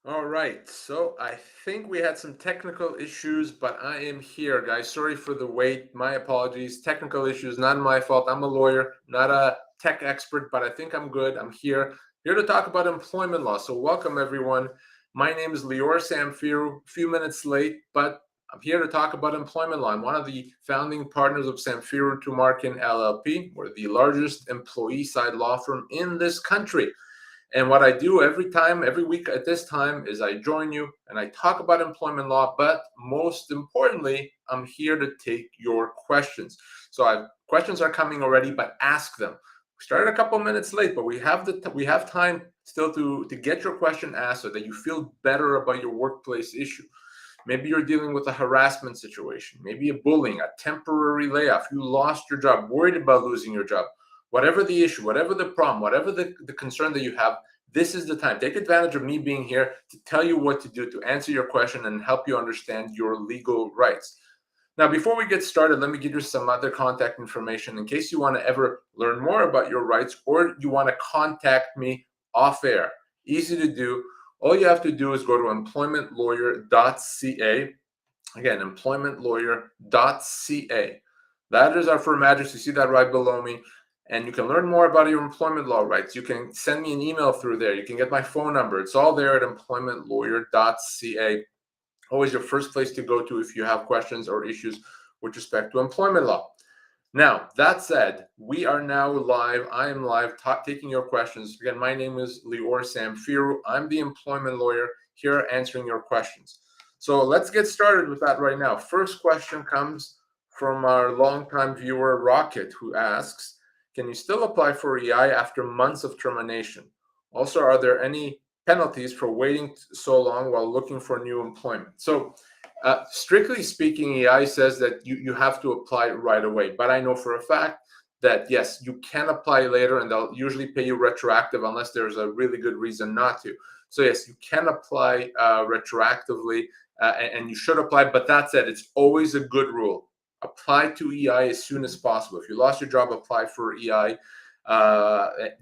All right, so I think we had some technical issues, but I am here, guys. Sorry for the wait. My apologies. Technical issues, not my fault. I'm a lawyer, not a tech expert, but I think I'm good. I'm here to talk about employment law. So welcome, everyone. My name is Lior Samfiru. A few minutes late, but I'm here to talk about employment law. I'm one of the founding partners of Samfiru Tumarkin LLP. We're the largest employee side law firm in this country. And what I do every time, every week at this time, is I join you and I talk about employment law. But most importantly, I'm here to take your questions. So questions are coming already, but ask them. We started a couple minutes late, but we have time still to get your question asked so that you feel better about your workplace issue. Maybe you're dealing with a harassment situation, maybe a bullying, a temporary layoff. You lost your job, worried about losing your job. Whatever the issue, whatever the problem, whatever the concern that you have, this is the time. Take advantage of me being here to tell you what to do, to answer your question and help you understand your legal rights. Now, before we get started, let me give you some other contact information in case you want to ever learn more about your rights or you want to contact me off air. Easy to do. All you have to do is go to employmentlawyer.ca. Again, employmentlawyer.ca. That is our firm address. You see that right below me. And you can learn more about your employment law rights. You can send me an email through there. You can get my phone number. It's all there at employmentlawyer.ca. Always your first place to go to if you have questions or issues with respect to employment law. Now, that said, we are now live. I am live taking your questions. Again, my name is Lior Samfiru. I'm the employment lawyer here answering your questions. So let's get started with that right now. First question comes from our longtime viewer, Rocket, who asks, can you still apply for EI after months of termination? Also, are there any penalties for waiting so long while looking for new employment? So strictly speaking, EI says that you have to apply right away. But I know for a fact that, yes, you can apply later and they'll usually pay you retroactive unless there's a really good reason not to. So, yes, you can apply retroactively and you should apply. But that said, it's always a good rule. Apply to EI as soon as possible. If you lost your job, apply for EI.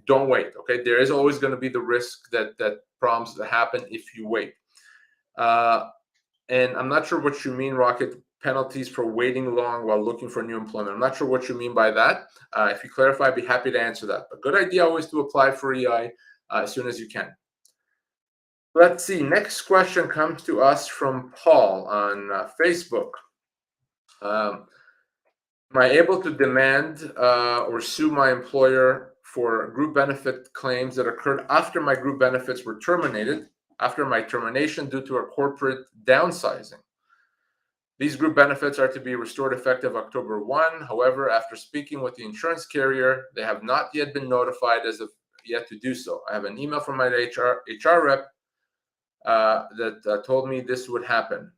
Don't wait. Okay, there is always going to be the risk that problems that happen if you wait. And I'm not sure what you mean, Rocket. Penalties for waiting long while looking for new employment. I'm not sure what you mean by that. If you clarify, I'd be happy to answer that. But good idea always to apply for EI as soon as you can. Let's see. Next question comes to us from Paul on Facebook. Am I able to demand or sue my employer for group benefit claims that occurred after my group benefits were terminated, after my termination due to a corporate downsizing? These group benefits are to be restored effective October 1. However, after speaking with the insurance carrier, they have not yet been notified as of yet to do so. I have an email from my HR rep that told me this would happen.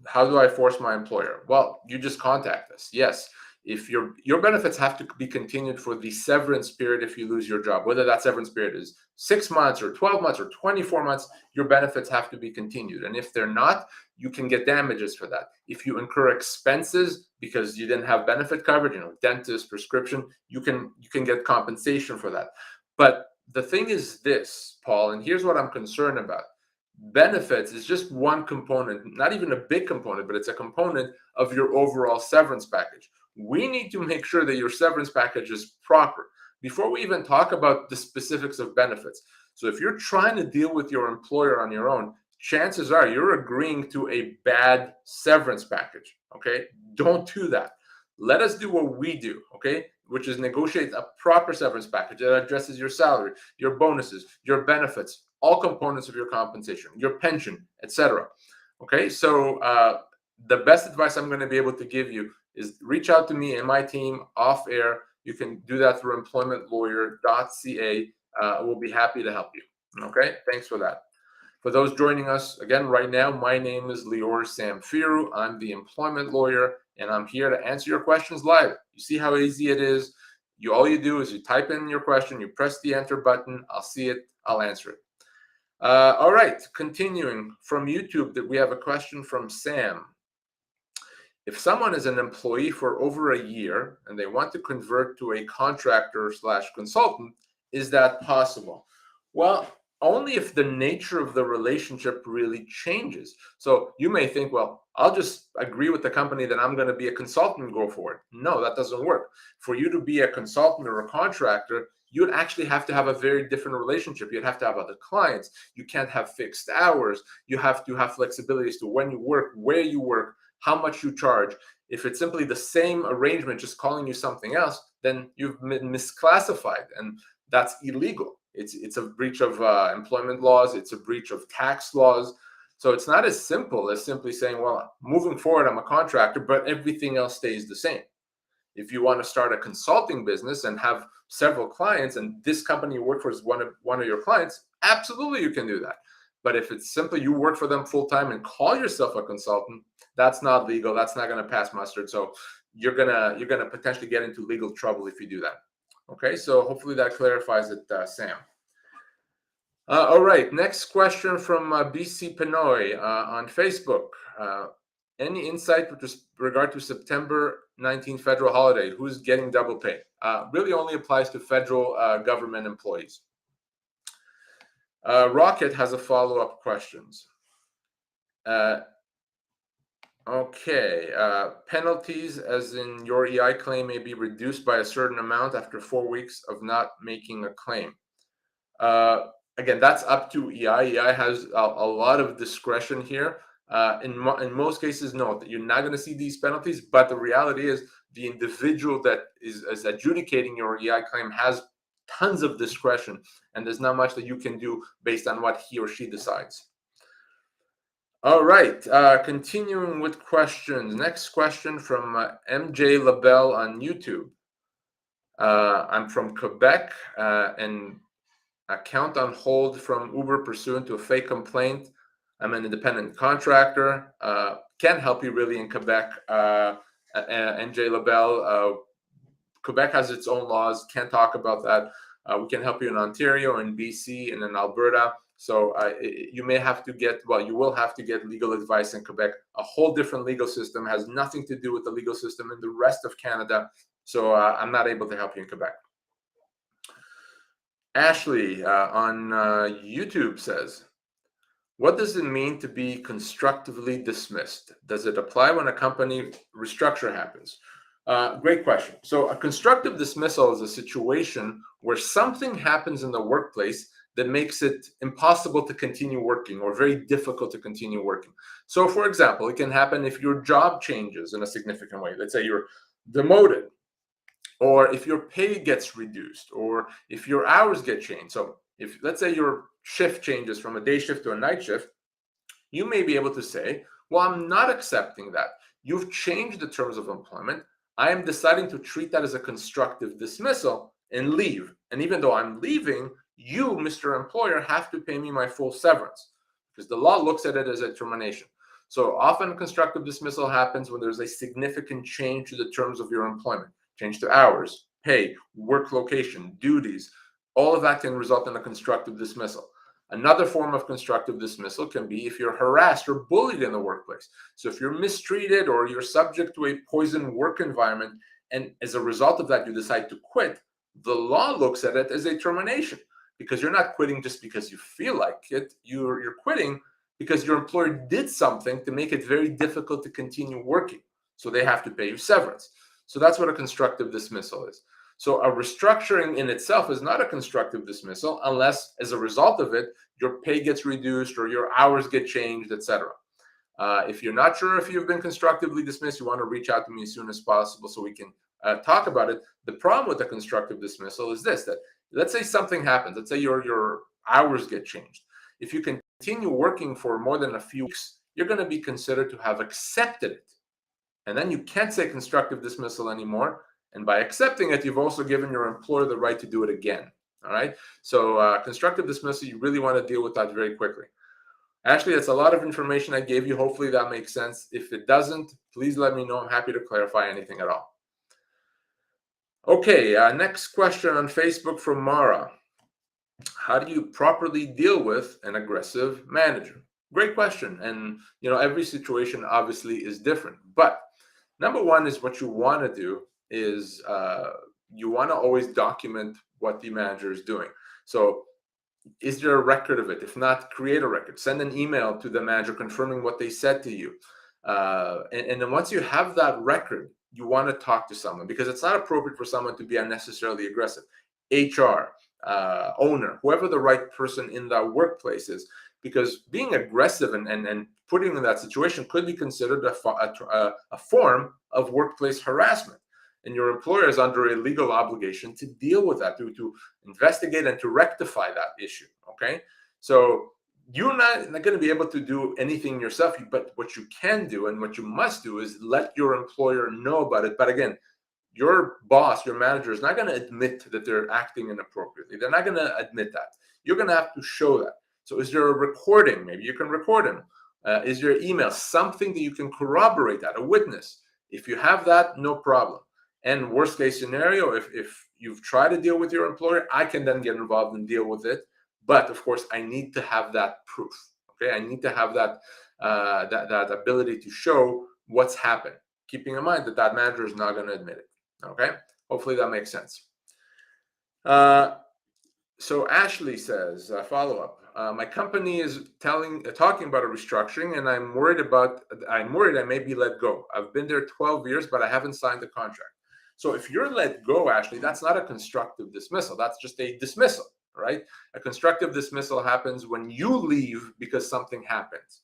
How do I force my employer? Well, you just contact us. Yes, if your benefits have to be continued for the severance period if you lose your job, whether that severance period is 6 months or 12 months or 24 months, your benefits have to be continued. And if they're not, you can get damages for that. If you incur expenses because you didn't have benefit coverage, dentist, prescription, you can get compensation for that. But the thing is this, Paul, and here's what I'm concerned about. Benefits is just one component, not even a big component, but it's a component of your overall severance package. We need to make sure that your severance package is proper before we even talk about the specifics of benefits. So if you're trying to deal with your employer on your own, chances are you're agreeing to a bad severance package. Okay, don't do that. Let us do what we do, okay, which is negotiate a proper severance package that addresses your salary, your bonuses, your benefits, all components of your compensation, your pension, etc. Okay, so the best advice I'm going to be able to give you is reach out to me and my team off air. You can do that through employmentlawyer.ca. We'll be happy to help you. Okay, thanks for that. For those joining us again right now, my name is Lior Samfiru. I'm the employment lawyer, and I'm here to answer your questions live. You see how easy it is? All you do is you type in your question, you press the enter button. I'll see it. I'll answer it. All right, continuing from YouTube, that we have a question from Sam. If someone is an employee for over a year and they want to convert to a contractor/consultant, is that possible? Well, only if the nature of the relationship really changes. So you may think, well, I'll just agree with the company that I'm going to be a consultant and go forward. No, that doesn't work. For you to be a consultant or a contractor, you'd actually have to have a very different relationship. You'd have to have other clients. You can't have fixed hours. You have to have flexibility as to when you work, where you work, how much you charge. If it's simply the same arrangement, just calling you something else, then you've been misclassified, and that's illegal. It's a breach of employment laws. It's a breach of tax laws. So it's not as simple as simply saying, well, moving forward, I'm a contractor, but everything else stays the same. If you want to start a consulting business and have several clients, and this company you work for is one of your clients, absolutely you can do that. But if it's simply you work for them full time and call yourself a consultant, that's not legal. That's not going to pass mustard. So you're gonna potentially get into legal trouble if you do that. Okay, so hopefully that clarifies it, Sam. All right, next question from BC Pinoy on Facebook. Any insight with regard to September 19th federal holiday? Who's getting double pay? Really only applies to federal government employees. Rocket has a follow-up questions. Okay, penalties as in your EI claim may be reduced by a certain amount after 4 weeks of not making a claim. Again, that's up to EI. EI has a lot of discretion here. In most cases, no, that you're not going to see these penalties, but the reality is the individual that is adjudicating your EI claim has tons of discretion, and there's not much that you can do based on what he or she decides. All right, continuing with questions. Next question from MJ LaBelle on YouTube. I'm from Quebec, and account on hold from Uber pursuant to a fake complaint. I'm an independent contractor. Can't help you really in Quebec. MJ LaBelle, Quebec has its own laws. Can't talk about that. We can help you in Ontario, in BC, and in Alberta. So you may have to get, well, you will have to get legal advice in Quebec. A whole different legal system, has nothing to do with the legal system in the rest of Canada. So I'm not able to help you in Quebec. Ashley on YouTube says, what does it mean to be constructively dismissed? Does it apply when a company restructure happens? Great question. So a constructive dismissal is a situation where something happens in the workplace that makes it impossible to continue working or very difficult to continue working. So for example, it can happen if your job changes in a significant way. Let's say you're demoted, or if your pay gets reduced, or if your hours get changed. So if, let's say, your shift changes from a day shift to a night shift, you may be able to say, well, I'm not accepting that. You've changed the terms of employment. I am deciding to treat that as a constructive dismissal and leave. And even though I'm leaving, you, Mr. Employer, have to pay me my full severance, because the law looks at it as a termination. So often constructive dismissal happens when there's a significant change to the terms of your employment, change to hours, pay, work location, duties. All of that can result in a constructive dismissal. Another form of constructive dismissal can be if you're harassed or bullied in the workplace. So if you're mistreated or you're subject to a poison work environment, and as a result of that you decide to quit, the law looks at it as a termination, because you're not quitting just because you feel like it. You're quitting because your employer did something to make it very difficult to continue working. So they have to pay you severance. So that's what a constructive dismissal is. So a restructuring in itself is not a constructive dismissal unless, as a result of it, your pay gets reduced or your hours get changed, etc. If you're not sure if you've been constructively dismissed, you want to reach out to me as soon as possible so we can talk about it. The problem with a constructive dismissal is this, that let's say something happens. Let's say your hours get changed. If you continue working for more than a few weeks, you're going to be considered to have accepted it. And then you can't say constructive dismissal anymore. And by accepting it, you've also given your employer the right to do it again. All right. So constructive dismissal, you really want to deal with that very quickly. Actually, that's a lot of information I gave you. Hopefully that makes sense. If it doesn't, please let me know. I'm happy to clarify anything at all. Okay, next question on Facebook from Mara. How do you properly deal with an aggressive manager? Great question. And, every situation obviously is different. But number one is what you want to do is you want to always document what the manager is doing. So Is there a record of it? If not, create a record. Send an email to the manager confirming what they said to you. And then once you have that record, you want to talk to someone, because it's not appropriate for someone to be unnecessarily aggressive. HR, owner, whoever the right person in that workplace is, because being aggressive and putting in that situation could be considered a form of workplace harassment. And your employer is under a legal obligation to deal with that, to investigate and to rectify that issue. Okay, so you're not going to be able to do anything yourself, but what you can do and what you must do is let your employer know about it. But again, your boss, your manager, is not going to admit that they're acting inappropriately. They're not going to admit that. You're going to have to show that. So is there a recording? Maybe you can record him. Is there email? Something that you can corroborate that, a witness. If you have that, no problem. And worst case scenario, if you've tried to deal with your employer, I can then get involved and deal with it. But of course, I need to have that proof. Okay, I need to have that that ability to show what's happened, keeping in mind that that manager is not going to admit it. Okay, hopefully that makes sense. So Ashley says, follow up. My company is talking about a restructuring, and I'm worried I may be let go. I've been there 12 years, but I haven't signed the contract. So if you're let go, Ashley, that's not a constructive dismissal. That's just a dismissal, right? A constructive dismissal happens when you leave because something happens.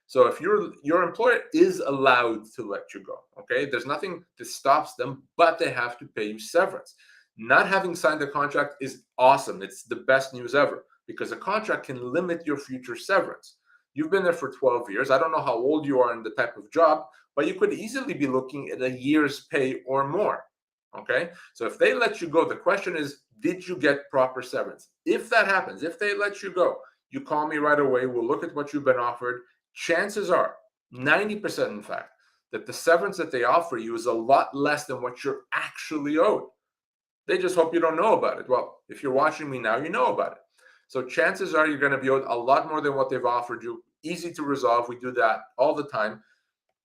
So if your employer is allowed to let you go, okay, there's nothing that stops them, but they have to pay you severance. Not having signed the contract is awesome. It's the best news ever, because a contract can limit your future severance. You've been there for 12 years. I don't know how old you are and the type of job, but you could easily be looking at a year's pay or more. Okay, so if they let you go, the question is, did you get proper severance? If that happens, if they let you go, you call me right away. We'll look at what you've been offered. Chances are, 90% in fact, that the severance that they offer you is a lot less than what you're actually owed. They just hope you don't know about it. Well, if you're watching me now, you know about it. So chances are you're going to be owed a lot more than what they've offered you. Easy to resolve. We do that all the time.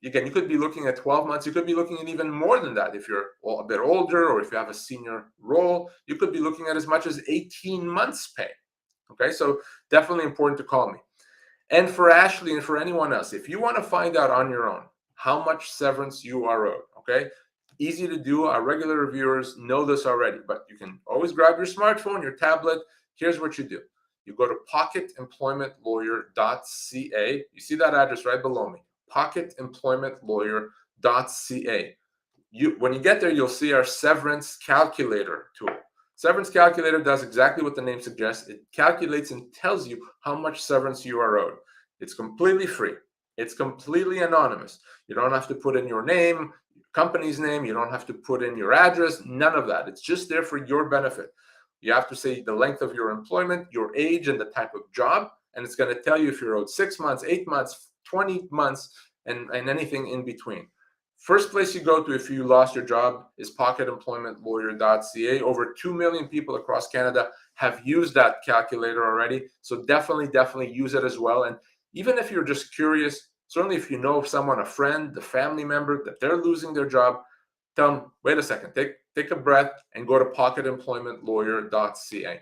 Again, you could be looking at 12 months. You could be looking at even more than that. If you're a bit older or if you have a senior role, you could be looking at as much as 18 months pay. Okay, so definitely important to call me. And for Ashley and for anyone else, if you want to find out on your own how much severance you are owed, okay, easy to do. Our regular reviewers know this already, but you can always grab your smartphone, your tablet. Here's what you do. You go to pocketemploymentlawyer.ca. You see that address right below me, pocketemploymentlawyer.ca. When you get there, you'll see our severance calculator tool. Severance calculator does exactly what the name suggests. It calculates and tells you how much severance you are owed. It's completely free. It's completely anonymous. You don't have to put in your name, company's name. You don't have to put in your address, none of that. It's just there for your benefit. You have to say the length of your employment, your age, and the type of job, and it's going to tell you if you're owed 6 months, 8 months, 20 months, and anything in between. First place you go to if you lost your job is pocketemploymentlawyer.ca. Over 2 million people across Canada have used that calculator already, so definitely use it as well. And even if you're just curious, certainly if you know someone, a friend, a family member, that they're losing their job, tell them, wait a second, take a breath and go to pocketemploymentlawyer.ca.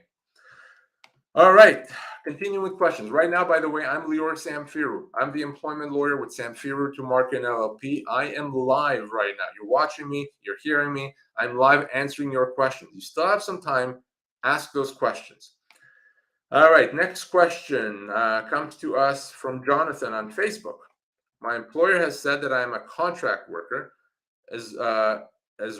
All right, continuing with questions. Right now, by the way, I'm Lior Samfiru. I'm the employment lawyer with Samfiru Tumarkin LLP. I am live right now. You're watching me, you're hearing me. I'm live answering your questions. You still have some time. Ask those questions. All right, next question comes to us from Jonathan on Facebook. My employer has said that I am a contract worker as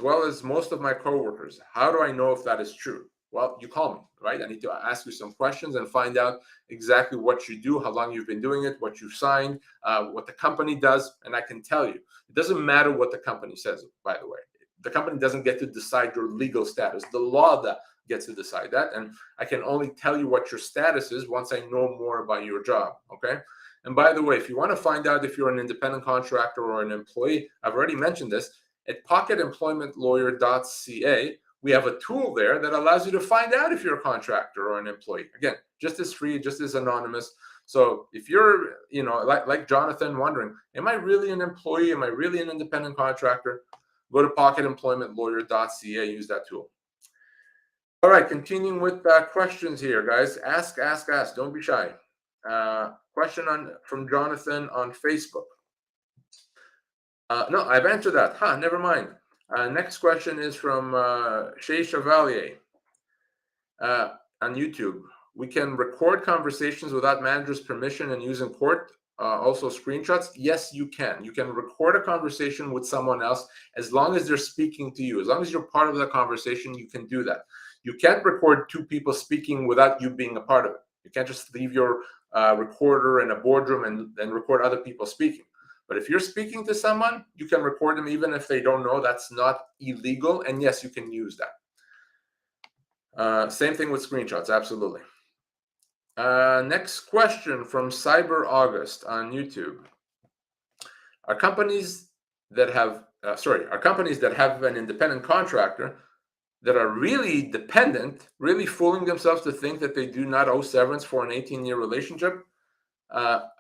well as most of my coworkers. How do I know if that is true? Well, you call me, right? I need to ask you some questions and find out exactly what you do, how long you've been doing it, what you've signed, what the company does, and I can tell you. It doesn't matter what the company says, by the way. The company doesn't get to decide your legal status. The law that gets to decide that, and I can only tell you what your status is once I know more about your job, okay? And by the way, if you want to find out if you're an independent contractor or an employee, I've already mentioned this, at pocketemploymentlawyer.ca, we have a tool there that allows you to find out if you're a contractor or an employee. Again, just as free, just as anonymous. So if you're, like Jonathan, wondering, am I really an employee? Am I really an independent contractor? Go to pocketemploymentlawyer.ca, use that tool. All right, continuing with questions here, guys. Ask. Don't be shy. Question from Jonathan on Facebook. No, I've answered that. Never mind. Next question is from Shay Chevalier on YouTube. We can record conversations without manager's permission and use in court. Also screenshots. Yes, you can. You can record a conversation with someone else as long as they're speaking to you. As long as you're part of the conversation, you can do that. You can't record two people speaking without you being a part of it. You can't just leave your recorder in a boardroom and record other people speaking. But if you're speaking to someone, you can record them even if they don't know. That's not illegal. And yes, you can use that. Same thing with screenshots. Absolutely. Next question from Cyber August on YouTube. Are companies that have an independent contractor that are really dependent, really fooling themselves to think that they do not owe severance for an 18-year relationship?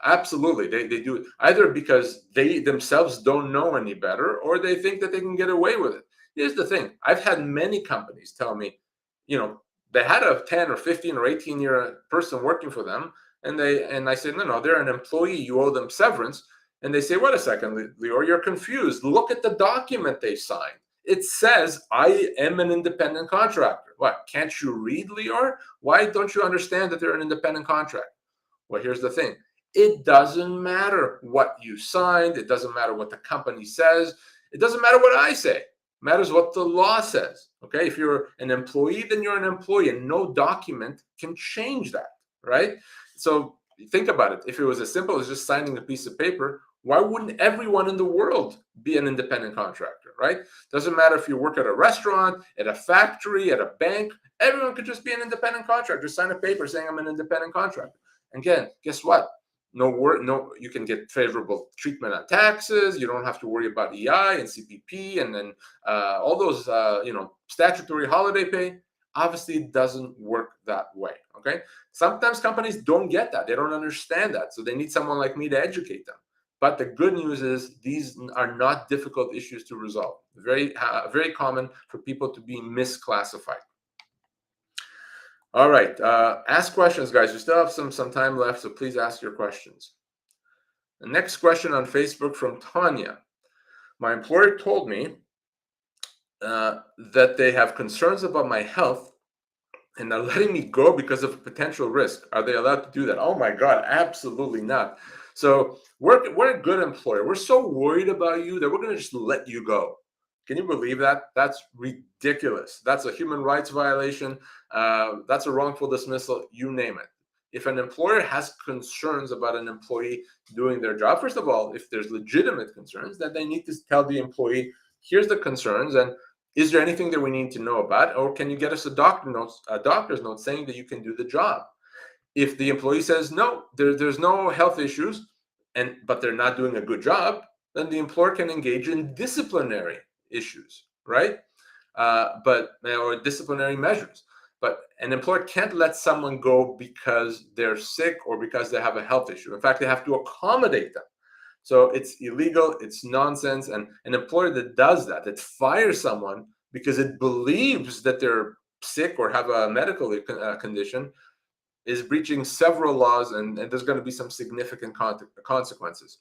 Absolutely, they do it either because they themselves don't know any better, or they think that they can get away with it. Here's the thing: I've had many companies tell me, they had a 10 or 15 or 18-year person working for them, and I said, no, they're an employee. You owe them severance. And they say, wait a second, Lior, you're confused. Look at the document they signed. It says, I am an independent contractor. What, can't you read, Lior? Why don't you understand that they're an independent contractor? Well, here's the thing. It doesn't matter what you signed. It doesn't matter what the company says. It doesn't matter what I say. It matters what the law says. Okay, if you're an employee, then you're an employee, and no document can change that, right? So think about it. If it was as simple as just signing a piece of paper, why wouldn't everyone in the world be an independent contractor, right? Doesn't matter if you work at a restaurant, at a factory, at a bank. Everyone could just be an independent contractor. Sign a paper saying I'm an independent contractor. Again, guess what? You can get favorable treatment on taxes. You don't have to worry about EI and CPP and then all those statutory holiday pay. Obviously, it doesn't work that way. Okay. Sometimes companies don't get that. They don't understand that. So they need someone like me to educate them. But the good news is these are not difficult issues to resolve. Very common for people to be misclassified. All right. Ask questions, guys. We still have some time left, so please ask your questions. The next question on Facebook from Tanya. My employer told me that they have concerns about my health and are letting me go because of potential risk. Are they allowed to do that? Oh my God, absolutely not. So we're a good employer. We're so worried about you that we're going to just let you go. Can you believe that? That's ridiculous. That's a human rights violation. That's a wrongful dismissal, you name it. If an employer has concerns about an employee doing their job, first of all, if there's legitimate concerns, then they need to tell the employee, here's the concerns, and is there anything that we need to know about? Or can you get us a doctor's note saying that you can do the job? If the employee says, no, there's no health issues, but they're not doing a good job, then the employer can engage in disciplinary issues, right? Or disciplinary measures. But an employer can't let someone go because they're sick or because they have a health issue. In fact, they have to accommodate them. So it's illegal, it's nonsense. And an employer that does that fires someone because it believes that they're sick or have a medical condition, is breaching several laws, and there's going to be some significant consequences.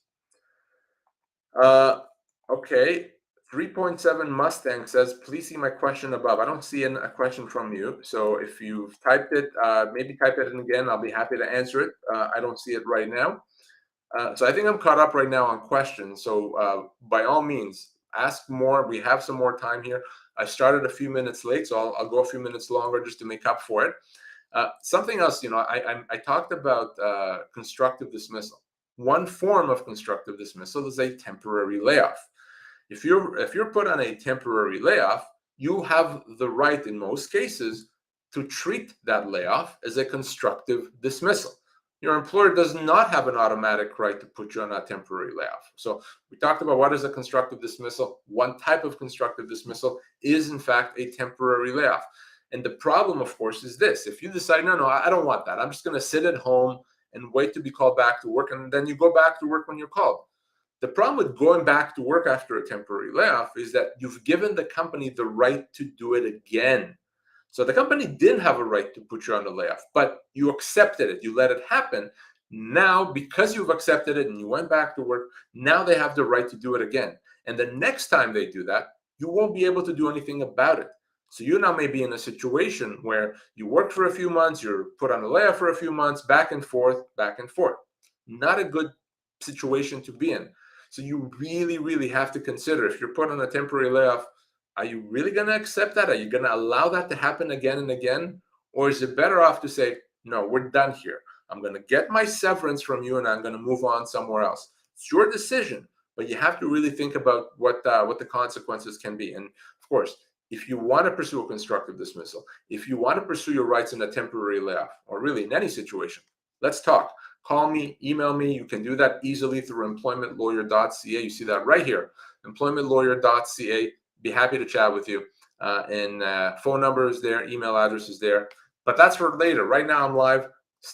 Okay. 3.7 Mustang says, please see my question above. I don't see a question from you. So if you've typed it, maybe type it in again. I'll be happy to answer it. I don't see it right now. So I think I'm caught up right now on questions. So by all means, ask more. We have some more time here. I started a few minutes late, so I'll go a few minutes longer just to make up for it. Something else, I talked about constructive dismissal. One form of constructive dismissal is a temporary layoff. If you're put on a temporary layoff, you have the right in most cases to treat that layoff as a constructive dismissal. Your employer does not have an automatic right to put you on a temporary layoff. So we talked about what is a constructive dismissal. One type of constructive dismissal is in fact a temporary layoff. And the problem, of course, is this. If you decide, no, I don't want that. I'm just going to sit at home and wait to be called back to work. And then you go back to work when you're called. The problem with going back to work after a temporary layoff is that you've given the company the right to do it again. So the company didn't have a right to put you on a layoff, but you accepted it. You let it happen. Now, because you've accepted it and you went back to work, now they have the right to do it again. And the next time they do that, you won't be able to do anything about it. So you now may be in a situation where you work for a few months, you're put on a layoff for a few months, back and forth, back and forth. Not a good situation to be in. So you really, really have to consider, if you're put on a temporary layoff, are you really going to accept that? Are you going to allow that to happen again and again? Or is it better off to say, no, we're done here. I'm going to get my severance from you and I'm going to move on somewhere else. It's your decision, but you have to really think about what the consequences can be. And of course, if you want to pursue a constructive dismissal, if you want to pursue your rights in a temporary layoff, or really in any situation, let's talk. Call me, email me. You can do that easily through employmentlawyer.ca. You see that right here, employmentlawyer.ca. Be happy to chat with you. And phone number is there, email address is there. But that's for later. Right now I'm live.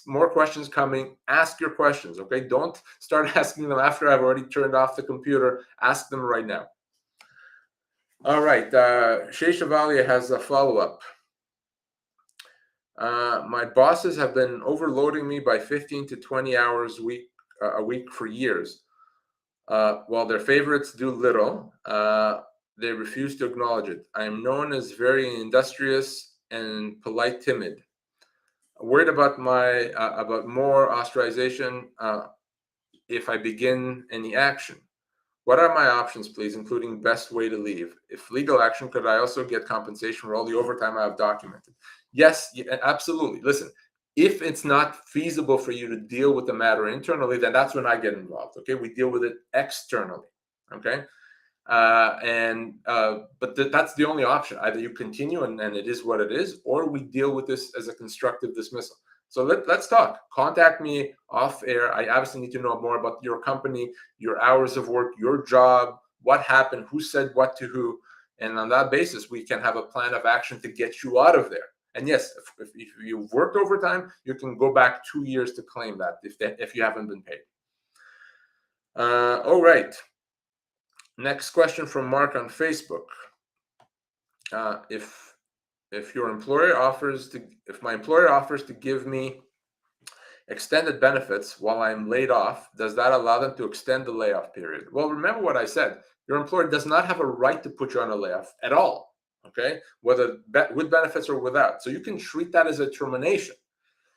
More questions coming. Ask your questions, okay? Don't start asking them after I've already turned off the computer. Ask them right now. All right. Shay Chevalier has a follow-up. My bosses have been overloading me by 15 to 20 hours a week for years. While their favorites do little, they refuse to acknowledge it. I am known as very industrious and polite, timid. Worried about about more ostracization if I begin any action. What are my options, please, including best way to leave? If legal action, could I also get compensation for all the overtime I have documented? Yes, absolutely. Listen, if it's not feasible for you to deal with the matter internally, then that's when I get involved. Okay, we deal with it externally. Okay, but that's the only option. Either you continue and it is what it is, or we deal with this as a constructive dismissal. So let's talk. Contact me off air. I obviously need to know more about your company, your hours of work, your job, what happened, who said what to who. And on that basis, we can have a plan of action to get you out of there. And yes, if you've worked overtime, you can go back 2 years to claim that if you haven't been paid. All right. Next question from Mark on Facebook. If my employer offers to give me extended benefits while I'm laid off, does that allow them to extend the layoff period? Well, remember what I said. Your employer does not have a right to put you on a layoff at all, okay? Whether with benefits or without. So you can treat that as a termination.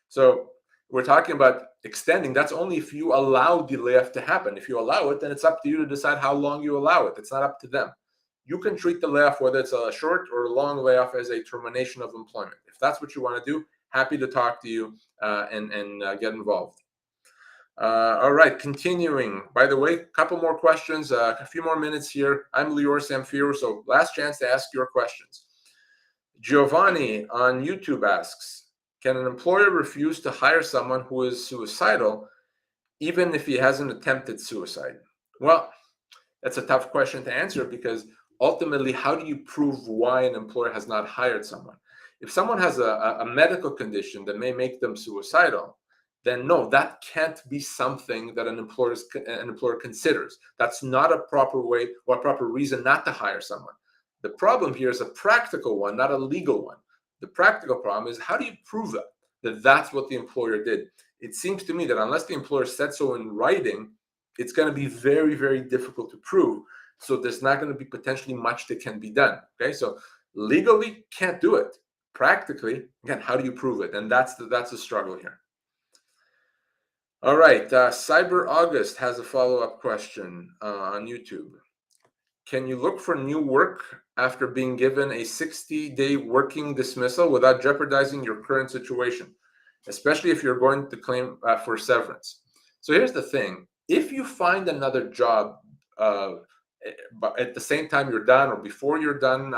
So we're talking about extending. That's only if you allow the layoff to happen. If you allow it, then it's up to you to decide how long you allow it. It's not up to them. You can treat the layoff, whether it's a short or a long layoff, as a termination of employment. If that's what you want to do, happy to talk to you and get involved. All right, continuing. By the way, a couple more questions, a few more minutes here. I'm Lior Samfiru, so last chance to ask your questions. Giovanni on YouTube asks, can an employer refuse to hire someone who is suicidal even if he hasn't attempted suicide? Well, that's a tough question to answer because ultimately, how do you prove why an employer has not hired someone? If someone has a medical condition that may make them suicidal, then no, that can't be something that an employer considers. That's not a proper way or a proper reason not to hire someone. The problem here is a practical one, not a legal one. The practical problem is, how do you prove that that's what the employer did? It seems to me that unless the employer said so in writing, it's going to be very, very difficult to prove. So there's not going to be potentially much that can be done. Okay, so legally can't do it. Practically, again, how do you prove it? And that's the struggle here. All right, Cyber August has a follow-up question on YouTube. Can you look for new work after being given a 60-day working dismissal without jeopardizing your current situation, especially if you're going to claim for severance? So here's the thing. If you find another job but at the same time you're done or before you're done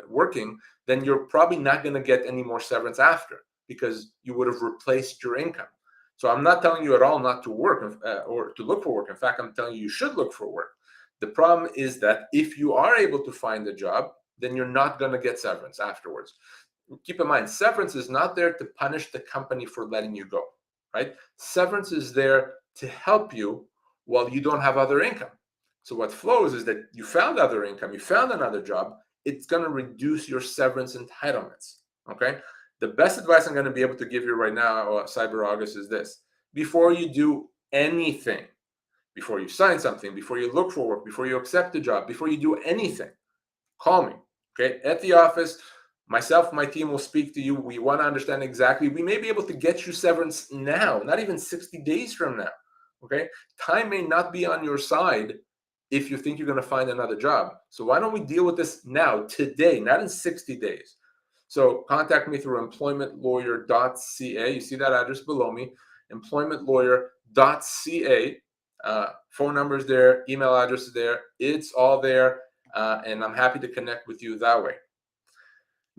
working, then you're probably not going to get any more severance after because you would have replaced your income. So I'm not telling you at all not to work or to look for work. In fact, I'm telling you should look for work. The problem is that if you are able to find a job, then you're not going to get severance afterwards. Keep in mind, severance is not there to punish the company for letting you go, right? Severance is there to help you while you don't have other income. So what flows is that you found other income, you found another job, it's going to reduce your severance entitlements. Okay. The best advice I'm going to be able to give you right now, Cyber August, is this: before you do anything, before you sign something, before you look for work, before you accept a job, before you do anything, call me. Okay. At the office, myself, my team will speak to you. We want to understand exactly. We may be able to get you severance now, not even 60 days from now. Okay. Time may not be on your side if you think you're going to find another job. So why don't we deal with this now, today, not in 60 days? So contact me through employmentlawyer.ca. You see that address below me, employmentlawyer.ca. Phone numbers there, email address is there. It's all there, and I'm happy to connect with you that way.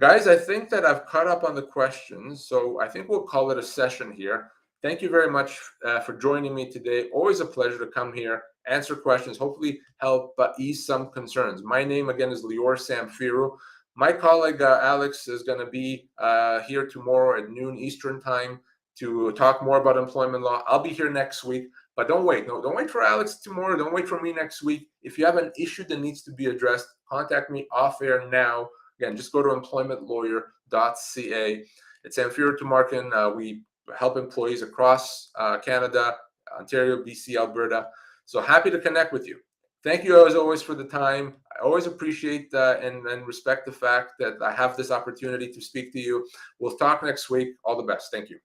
Guys, I think that I've caught up on the questions, so I think we'll call it a session here. Thank you very much for joining me today. Always a pleasure to come here, answer questions, hopefully help ease some concerns. My name, again, is Lior Samfiru. My colleague, Alex, is going to be here tomorrow at noon Eastern time to talk more about employment law. I'll be here next week, but don't wait. No, don't wait for Alex tomorrow. Don't wait for me next week. If you have an issue that needs to be addressed, contact me off air now. Again, just go to employmentlawyer.ca. It's Samfiru Tumarkin. We help employees across Canada, Ontario, BC, Alberta. So happy to connect with you. Thank you as always for the time. I always appreciate and respect the fact that I have this opportunity to speak to you. We'll talk next week. All the best. Thank you.